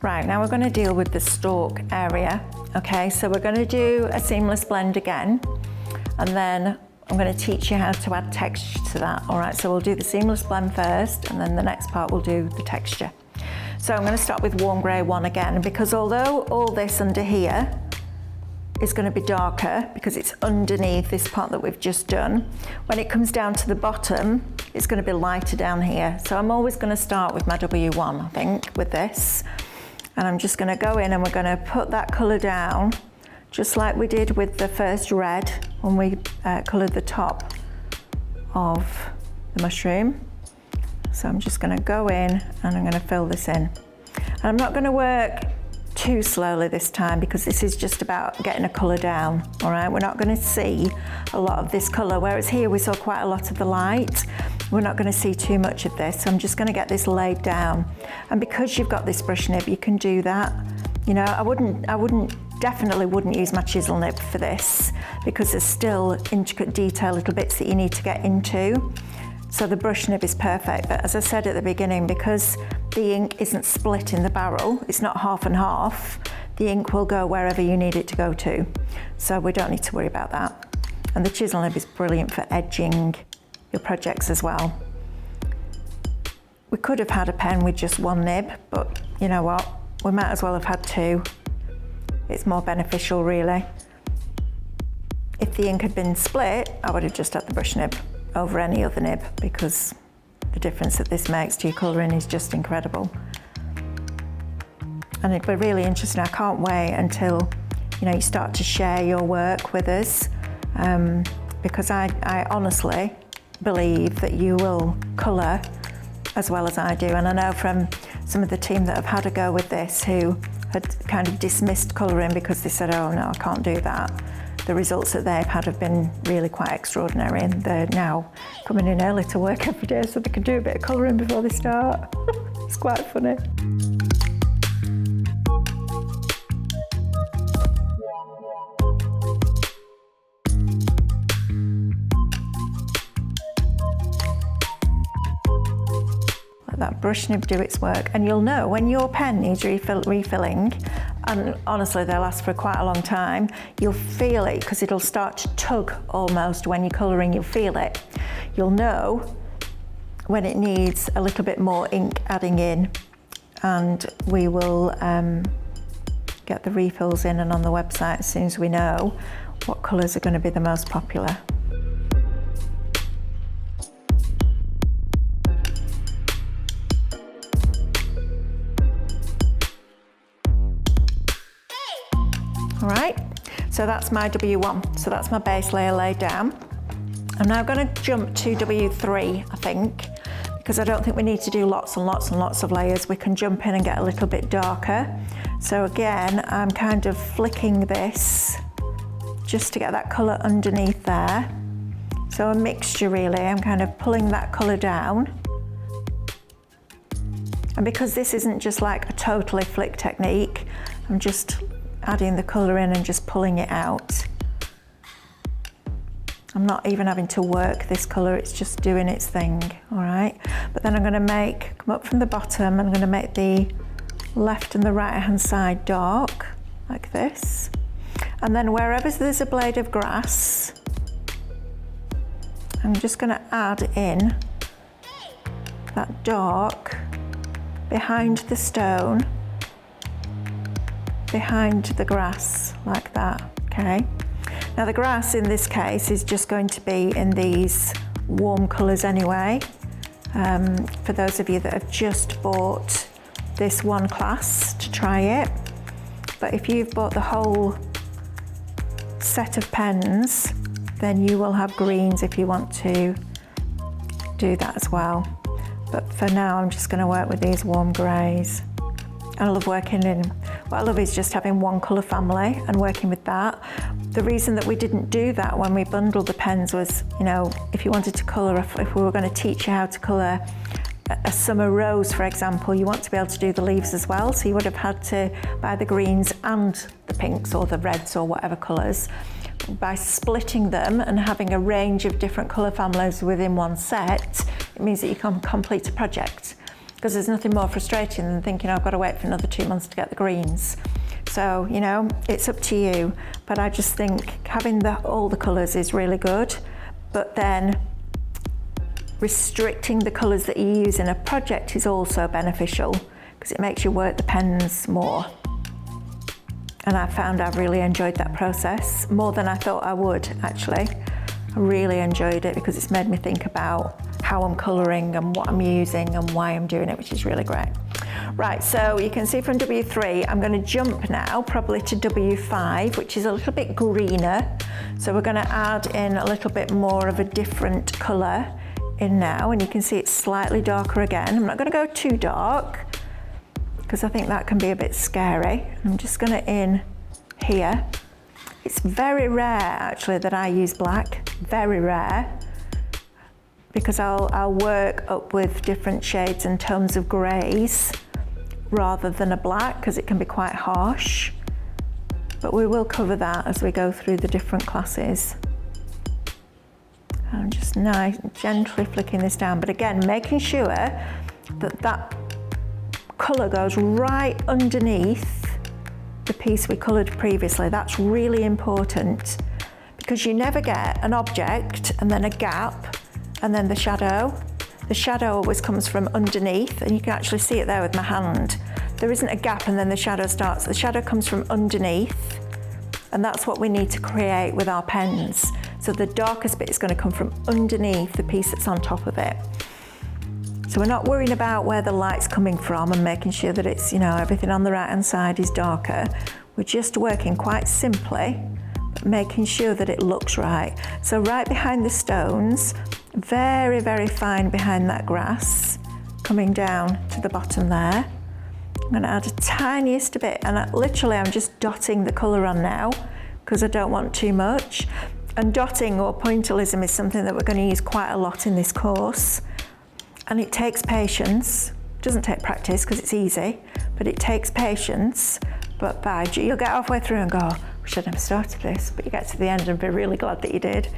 Right, now we're going to deal with the stalk area. Okay, so we're going to do a seamless blend again, and then I'm going to teach you how to add texture to that. All right, so we'll do the seamless blend first, and then the next part we'll do the texture. So I'm going to start with warm grey 1 again, because although all this under here is going to be darker because it's underneath this part that we've just done, when it comes down to the bottom, it's going to be lighter down here. So I'm always going to start with my W1, I think, with this. And I'm just going to go in and we're going to put that colour down, just like we did with the first red when we coloured the top of the mushroom. So I'm just going to go in and I'm going to fill this in. And I'm not going to work too slowly this time because this is just about getting a colour down, all right? We're not going to see a lot of this colour, whereas here we saw quite a lot of the light. We're not going to see too much of this, so I'm just going to get this laid down. And because you've got this brush nib, you can do that. You know, I definitely wouldn't use my chisel nib for this because there's still intricate detail, little bits that you need to get into. So the brush nib is perfect, but as I said at the beginning, because the ink isn't split in the barrel, it's not half and half, the ink will go wherever you need it to go to. So we don't need to worry about that. And the chisel nib is brilliant for edging your projects as well. We could have had a pen with just 1 nib, but you know what? We might as well have had 2. It's more beneficial, really. If the ink had been split, I would have just had the brush nib over any other nib because the difference that this makes to your colouring is just incredible. And it'll be really interesting. I can't wait until you start to share your work with us because I honestly believe that you will colour as well as I do. And I know from some of the team that have had a go with this who had kind of dismissed colouring because they said, oh no, I can't do that. The results that they've had have been really quite extraordinary, and they're now coming in early to work every day so they can do a bit of colouring before they start. It's quite funny. Let that brush nib do its work, and you'll know when your pen needs refilling, and honestly they last for quite a long time, you'll feel it because it'll start to tug almost when you're colouring, you'll feel it. You'll know when it needs a little bit more ink adding in, and we will get the refills in and on the website as soon as we know what colours are going to be the most popular. All right, so that's my W1. So that's my base layer laid down. I'm now going to jump to W3, I think, because I don't think we need to do lots and lots and lots of layers. We can jump in and get a little bit darker. So again, I'm kind of flicking this just to get that colour underneath there. So a mixture really, I'm kind of pulling that colour down. And because this isn't just like a totally flick technique, I'm just adding the colour in and just pulling it out. I'm not even having to work this colour, it's just doing its thing, all right? But then I'm going to come up from the bottom, and I'm going to make the left and the right hand side dark, like this. And then wherever there's a blade of grass, I'm just going to add in that dark behind the stone, behind the grass, like that, okay? Now the grass in this case is just going to be in these warm colours anyway. For those of you that have just bought this one class to try it, but if you've bought the whole set of pens, then you will have greens if you want to do that as well. But for now, I'm just going to work with these warm greys. I love working in, what I love is just having one colour family and working with that. The reason that we didn't do that when we bundled the pens was, if you wanted to colour, if we were going to teach you how to colour a summer rose, for example, you want to be able to do the leaves as well. So you would have had to buy the greens and the pinks or the reds or whatever colours. By splitting them and having a range of different colour families within one set, it means that you can complete a project. because there's nothing more frustrating than thinking, I've got to wait for another 2 months to get the greens. So, you know, it's up to you, but I just think having all the colours is really good, but then restricting the colours that you use in a project is also beneficial because it makes you work the pens more. And I found I've really enjoyed that process more than I thought I would, actually. I really enjoyed it because it's made me think about how I'm colouring and what I'm using and why I'm doing it, which is really great. Right, so you can see from W3, I'm going to jump now probably to W5, which is a little bit greener. So we're going to add in a little bit more of a different colour in now, and you can see it's slightly darker again. I'm not going to go too dark because I think that can be a bit scary. I'm just going to in here. It's very rare actually that I use black, very rare, because I'll work up with different shades and tones of greys rather than a black because it can be quite harsh. But we will cover that as we go through the different classes. I'm just nice, gently flicking this down, but again, making sure that that colour goes right underneath the piece we coloured previously. That's really important because you never get an object and then a gap and then the shadow. The shadow always comes from underneath, and you can actually see it there with my hand. There isn't a gap and then the shadow starts. The shadow comes from underneath, and that's what we need to create with our pens. So the darkest bit is going to come from underneath the piece that's on top of it. So we're not worrying about where the light's coming from and making sure that it's, you know, everything on the right hand side is darker. We're just working quite simply, but making sure that it looks right. So right behind the stones, very, very fine behind that grass, coming down to the bottom there. I'm going to add a tiniest bit, and I'm just dotting the colour on now because I don't want too much. And dotting or pointillism is something that we're going to use quite a lot in this course. And it takes patience. It doesn't take practice because it's easy, but it takes patience. But you'll get halfway through and go, I wish I'd never started this, but you get to the end and be really glad that you did.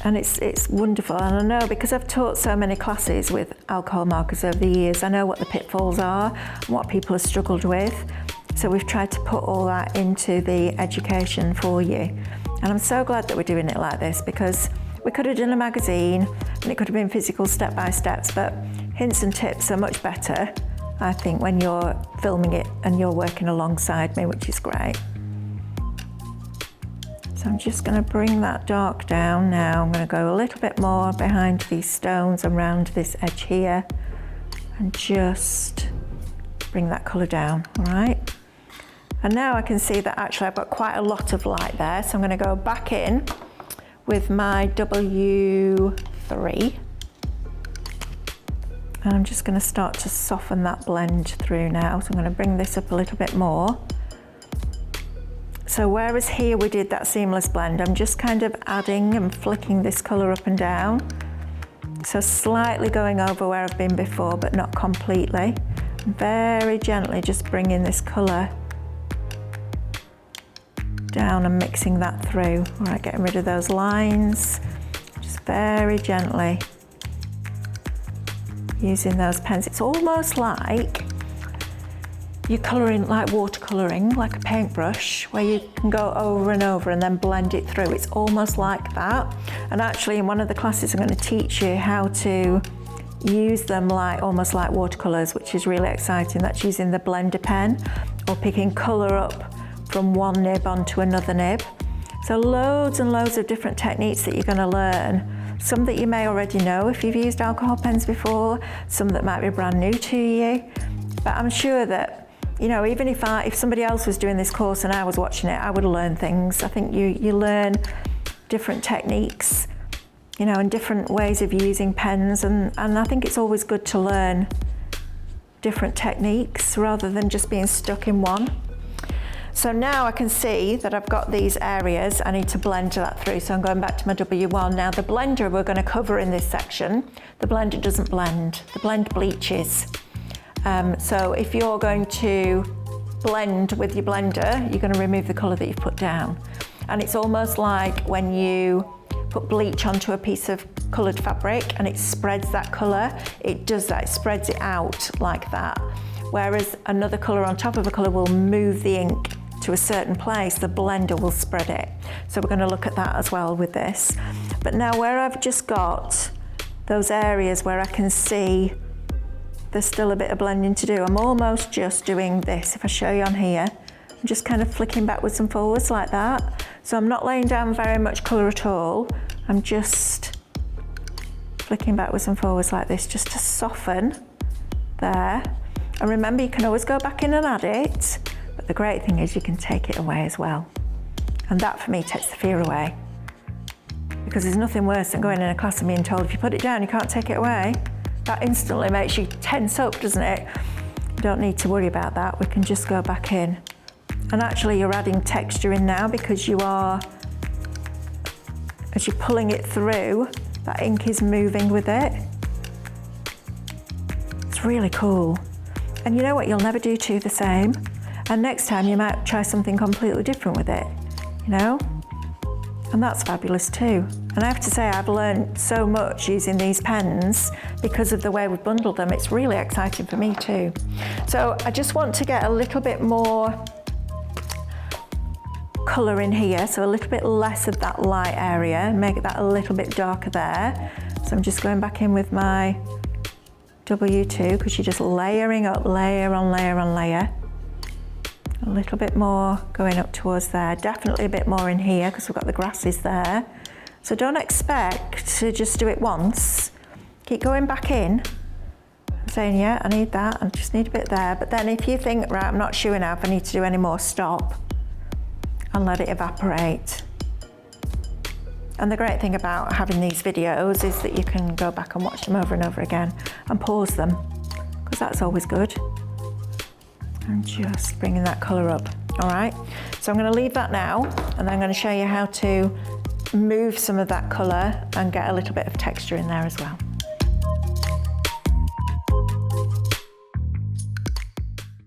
And it's wonderful. And I know because I've taught so many classes with alcohol markers over the years, I know what the pitfalls are and what people have struggled with. So we've tried to put all that into the education for you. And I'm so glad that we're doing it like this because we could have done a magazine and it could have been physical step-by-steps, but hints and tips are much better, I think, when you're filming it and you're working alongside me, which is great. So I'm just going to bring that dark down now. I'm going to go a little bit more behind these stones around this edge here and just bring that colour down, all right? And now I can see that actually I've got quite a lot of light there, so I'm going to go back in with my W3. And I'm just going to start to soften that blend through now. So I'm going to bring this up a little bit more. So whereas here we did that seamless blend, I'm just kind of adding and flicking this colour up and down. So slightly going over where I've been before, but not completely. Very gently just bringing this colour down and mixing that through. All right, getting rid of those lines. Just very gently using those pens. It's almost like you're colouring, like watercolouring, like a paintbrush, where you can go over and over and then blend it through. It's almost like that. And actually in one of the classes I'm going to teach you how to use them like almost like watercolours, which is really exciting. That's using the blender pen or picking colour up from one nib onto another nib. So loads and loads of different techniques that you're going to learn. Some that you may already know if you've used alcohol pens before, some that might be brand new to you. But I'm sure that, you know, even if somebody else was doing this course and I was watching it, I would learn things. I think you learn different techniques, you know, and different ways of using pens, and I think it's always good to learn different techniques rather than just being stuck in one. So now I can see that I've got these areas, I need to blend that through. So I'm going back to my W1. Now the blender we're going to cover in this section, the blender doesn't blend, the blend bleaches. So if you're going to blend with your blender, you're going to remove the colour that you've put down. And it's almost like when you put bleach onto a piece of coloured fabric and it spreads that colour, it does that, it spreads it out like that. Whereas another colour on top of a colour will move the ink to a certain place, the blender will spread it. So we're going to look at that as well with this. But now where I've just got those areas where I can see there's still a bit of blending to do, I'm almost just doing this. If I show you on here, I'm just kind of flicking backwards and forwards like that. So I'm not laying down very much colour at all. I'm just flicking backwards and forwards like this just to soften there. And remember, you can always go back in and add it, but the great thing is you can take it away as well. And that for me takes the fear away. Because there's nothing worse than going in a class and being told if you put it down, you can't take it away. That instantly makes you tense up, doesn't it? You don't need to worry about that. We can just go back in. And actually you're adding texture in now because you are, as you're pulling it through, that ink is moving with it. It's really cool. And you know what, you'll never do two the same. And next time you might try something completely different with it, you know? And that's fabulous too. And I have to say, I've learned so much using these pens because of the way we've bundled them. It's really exciting for me too. So I just want to get a little bit more colour in here, so a little bit less of that light area, make that a little bit darker there. So I'm just going back in with my W2 because you're just layering up, layer on layer on layer. A little bit more going up towards there, definitely a bit more in here because we've got the grasses there. So don't expect to just do it once. Keep going back in, saying, yeah, I need that, I just need a bit there. But then if you think, right, I'm not sure enough, I need to do any more, stop and let it evaporate. And the great thing about having these videos is that you can go back and watch them over and over again and pause them, because that's always good. I'm just bringing that colour up, all right? So I'm going to leave that now, and I'm going to show you how to move some of that colour and get a little bit of texture in there as well.